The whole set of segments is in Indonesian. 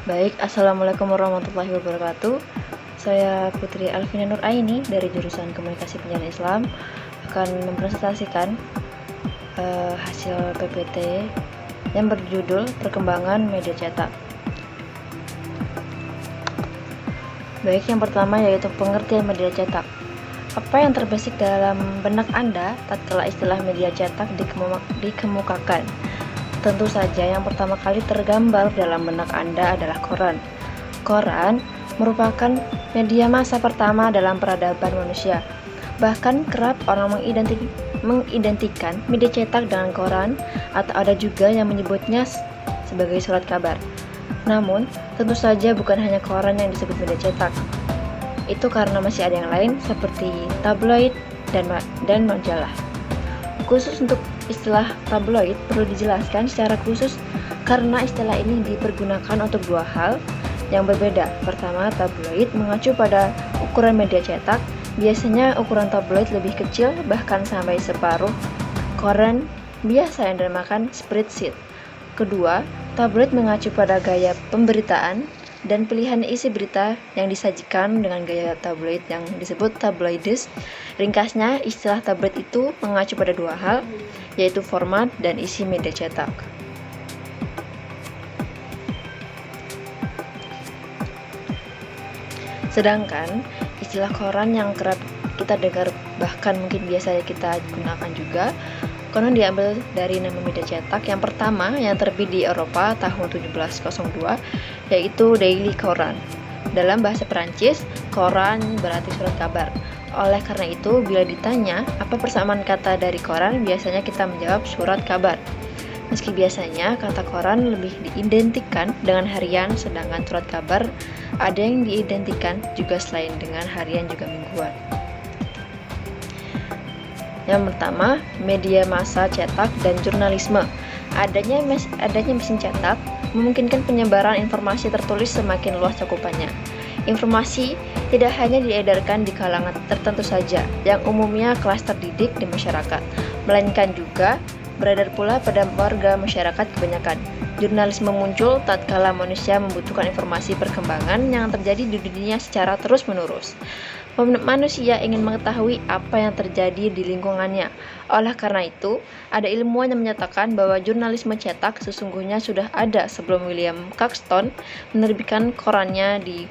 Baik, Assalamualaikum warahmatullahi wabarakatuh. Saya Putri Alvina Nur Aini dari jurusan Komunikasi Penyiaran Islam akan mempresentasikan hasil PPT yang berjudul Perkembangan Media Cetak. Baik, yang pertama yaitu pengertian media cetak. Apa yang terbesit dalam benak Anda tatkala istilah media cetak dikemukakan? Tentu saja yang pertama kali tergambar dalam benak Anda adalah koran. Koran merupakan media massa pertama dalam peradaban manusia. Bahkan kerap orang mengidentikan media cetak dengan koran, atau ada juga yang menyebutnya sebagai surat kabar. Namun, tentu saja bukan hanya koran yang disebut media cetak. Itu karena masih ada yang lain seperti tabloid dan majalah. Khusus untuk istilah tabloid perlu dijelaskan secara khusus karena istilah ini dipergunakan untuk dua hal yang berbeda. Pertama, tabloid mengacu pada ukuran media cetak. Biasanya ukuran tabloid lebih kecil, bahkan sampai separuh koran biasa yang dinamakan spreadsheet. Kedua, tabloid mengacu pada gaya pemberitaan dan pilihan isi berita yang disajikan dengan gaya tabloid yang disebut tabloides. Ringkasnya, istilah tabloid itu mengacu pada dua hal, yaitu format dan isi media cetak. Sedangkan istilah koran yang kerap kita dengar, bahkan mungkin biasanya kita gunakan juga, konon diambil dari nama media cetak yang pertama yang terbit di Eropa tahun 1702, yaitu Daily Courant. Dalam bahasa Perancis, koran berarti surat kabar. Oleh karena itu, bila ditanya apa persamaan kata dari koran, biasanya kita menjawab surat kabar. Meski biasanya kata koran lebih diidentikan dengan harian, sedangkan surat kabar ada yang diidentikan juga selain dengan harian juga mingguan. Yang pertama, media massa cetak dan jurnalisme. Adanya mesin cetak memungkinkan penyebaran informasi tertulis semakin luas cakupannya. Informasi tidak hanya diedarkan di kalangan tertentu saja, yang umumnya kelas terdidik di masyarakat, melainkan juga beredar pula pada warga masyarakat kebanyakan. Jurnalisme muncul tatkala manusia membutuhkan informasi perkembangan yang terjadi di dunia secara terus-menerus. Manusia ingin mengetahui apa yang terjadi di lingkungannya. Oleh karena itu, ada ilmuwan yang menyatakan bahwa jurnalisme cetak sesungguhnya sudah ada sebelum William Caxton menerbitkan korannya di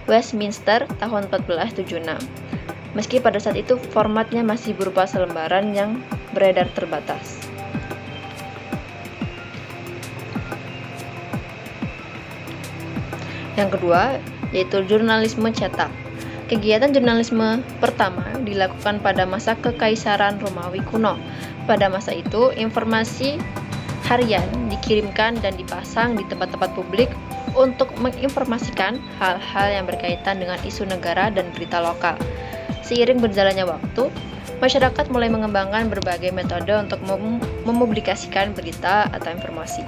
Westminster tahun 1476. Meski pada saat itu formatnya masih berupa selembaran yang beredar terbatas. Yang kedua, yaitu jurnalisme cetak. Kegiatan jurnalisme pertama dilakukan pada masa Kekaisaran Romawi kuno. Pada masa itu, informasi harian dikirimkan dan dipasang di tempat-tempat publik untuk menginformasikan hal-hal yang berkaitan dengan isu negara dan berita lokal. Seiring berjalannya waktu, masyarakat mulai mengembangkan berbagai metode untuk mempublikasikan berita atau informasi.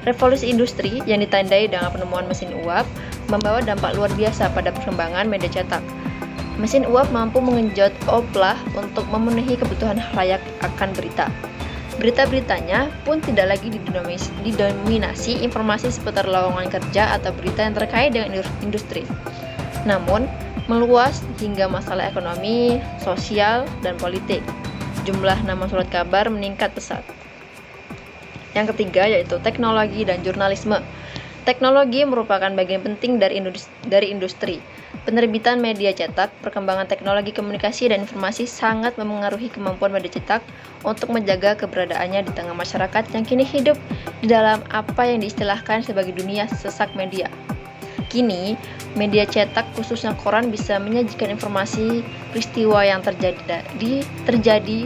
Revolusi industri yang ditandai dengan penemuan mesin uap membawa dampak luar biasa pada perkembangan media cetak. Mesin uap mampu mengenjot oplah untuk memenuhi kebutuhan khalayak akan berita. Berita-beritanya pun tidak lagi didominasi informasi seputar lowongan kerja atau berita yang terkait dengan industri, namun meluas hingga masalah ekonomi, sosial, dan politik. Jumlah nama surat kabar meningkat pesat. Yang ketiga yaitu teknologi dan jurnalisme. Teknologi merupakan bagian penting dari industri. Penerbitan media cetak, perkembangan teknologi komunikasi dan informasi sangat memengaruhi kemampuan media cetak untuk menjaga keberadaannya di tengah masyarakat yang kini hidup di dalam apa yang diistilahkan sebagai dunia sesak media. Kini, media cetak khususnya koran bisa menyajikan informasi peristiwa yang terjadi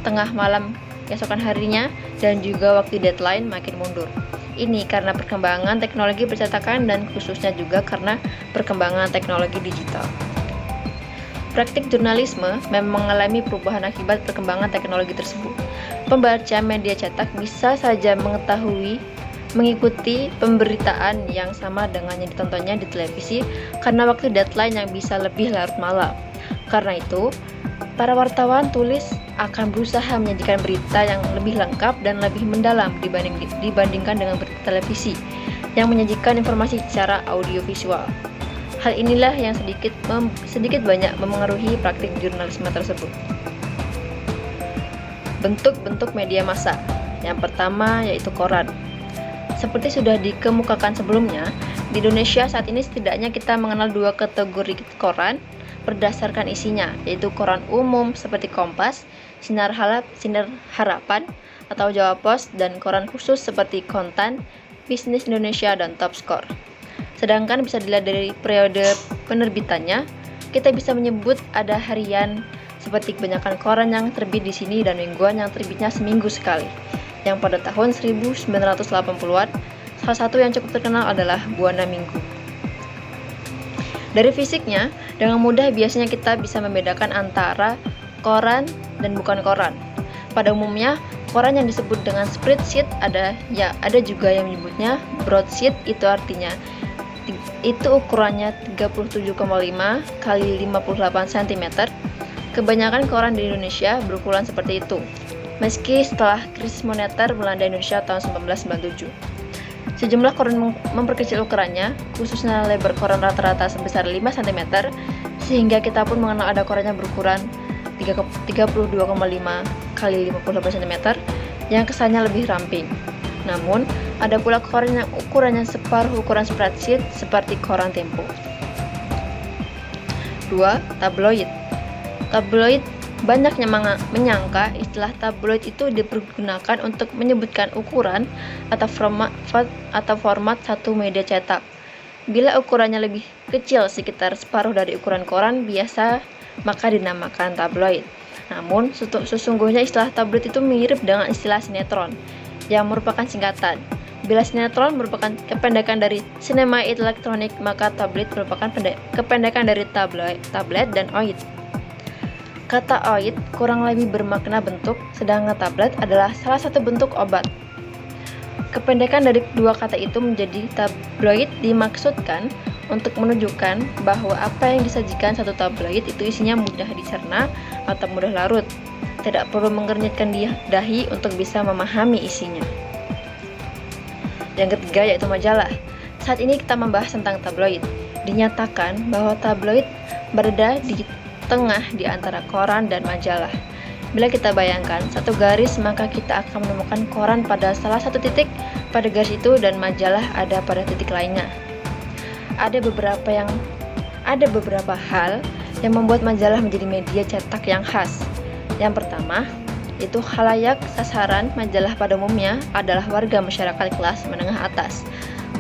tengah malam keesokan harinya dan juga waktu deadline makin mundur. Ini karena perkembangan teknologi percetakan dan khususnya juga karena perkembangan teknologi digital. Praktik jurnalisme memang mengalami perubahan akibat perkembangan teknologi tersebut. Pembaca media cetak bisa saja mengikuti pemberitaan yang sama dengan yang ditontonnya di televisi karena waktu deadline yang bisa lebih larut malam. Karena itu, para wartawan tulis akan berusaha menyajikan berita yang lebih lengkap dan lebih mendalam dibandingkan dengan berita televisi. yang menyajikan informasi secara audiovisual. Hal inilah yang sedikit banyak memengaruhi praktik jurnalisme tersebut. Bentuk-bentuk media massa. Yang pertama yaitu koran. Seperti sudah dikemukakan sebelumnya, di Indonesia saat ini setidaknya kita mengenal dua kategori koran berdasarkan isinya, yaitu koran umum seperti Kompas, Sinar Harapan atau Jawa Pos, dan koran khusus seperti Kontan, Bisnis Indonesia, dan Top Score. Sedangkan bisa dilihat dari periode penerbitannya, kita bisa menyebut ada harian seperti kebanyakan koran yang terbit di sini dan mingguan yang terbitnya seminggu sekali. Yang pada tahun 1980-an, salah satu yang cukup terkenal adalah Buana Minggu. Dari fisiknya, dengan mudah biasanya kita bisa membedakan antara koran dan bukan koran. Pada umumnya, koran yang disebut dengan spreadsheet ada juga yang menyebutnya broadsheet, itu artinya ukurannya 37,5 kali 58 cm. Kebanyakan koran di Indonesia berukuran seperti itu, meski setelah krisis moneter melanda Indonesia tahun 1997. Sejumlah koran memperkecil ukurannya, khususnya lebar koran rata-rata sebesar 5 cm, sehingga kita pun mengenal ada koran yang berukuran 32,5 kali 58 cm yang kesannya lebih ramping. Namun, ada pula koran yang ukurannya separuh ukuran spreadsheet seperti koran Tempo. 2. Tabloid. Tabloid, banyak yang menyangka istilah tabloid itu dipergunakan untuk menyebutkan ukuran atau format satu media cetak. Bila ukurannya lebih kecil sekitar separuh dari ukuran koran biasa, maka dinamakan tabloid. Namun, sesungguhnya istilah tabloid itu mirip dengan istilah sinetron, yang merupakan singkatan. Bila sinetron merupakan kependekan dari Sinema Elektronik, maka tabloid merupakan kependekan dari tablet dan oid. Kata oid kurang lebih bermakna bentuk, sedangkan tablet adalah salah satu bentuk obat. Kependekan dari dua kata itu menjadi tabloid dimaksudkan untuk menunjukkan bahwa apa yang disajikan satu tabloid itu isinya mudah dicerna atau mudah larut. Tidak perlu mengernyitkan dahi untuk bisa memahami isinya. Yang ketiga yaitu majalah. Saat ini kita membahas tentang tabloid. Dinyatakan bahwa tabloid berada di tengah di antara koran dan majalah. Bila kita bayangkan satu garis, maka kita akan menemukan koran pada salah satu titik pada garis itu dan majalah ada pada titik lainnya. Ada beberapa hal yang membuat majalah menjadi media cetak yang khas. Yang pertama, itu khalayak sasaran majalah pada umumnya adalah warga masyarakat kelas menengah atas.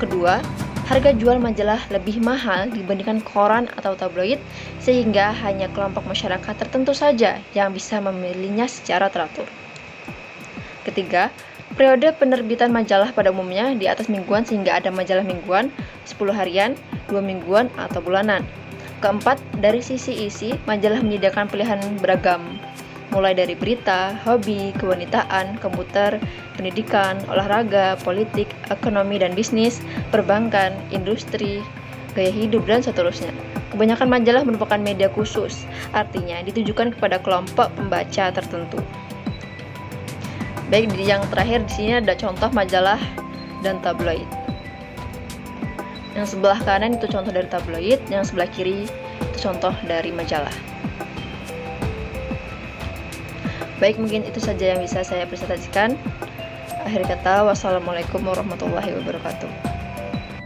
Kedua, harga jual majalah lebih mahal dibandingkan koran atau tabloid, sehingga hanya kelompok masyarakat tertentu saja yang bisa memilihnya secara teratur. Ketiga, periode penerbitan majalah pada umumnya di atas mingguan sehingga ada majalah mingguan, 10 harian, 2 mingguan, atau bulanan. Keempat, dari sisi isi, majalah menyediakan pilihan beragam, mulai dari berita, hobi, kewanitaan, komputer, pendidikan, olahraga, politik, ekonomi dan bisnis, perbankan, industri, gaya hidup, dan seterusnya. Kebanyakan majalah merupakan media khusus, artinya ditujukan kepada kelompok pembaca tertentu. Baik, yang terakhir di sini ada contoh majalah dan tabloid. Yang sebelah kanan itu contoh dari tabloid, yang sebelah kiri itu contoh dari majalah. Baik, mungkin itu saja yang bisa saya presentasikan. Akhir kata, wassalamualaikum warahmatullahi wabarakatuh.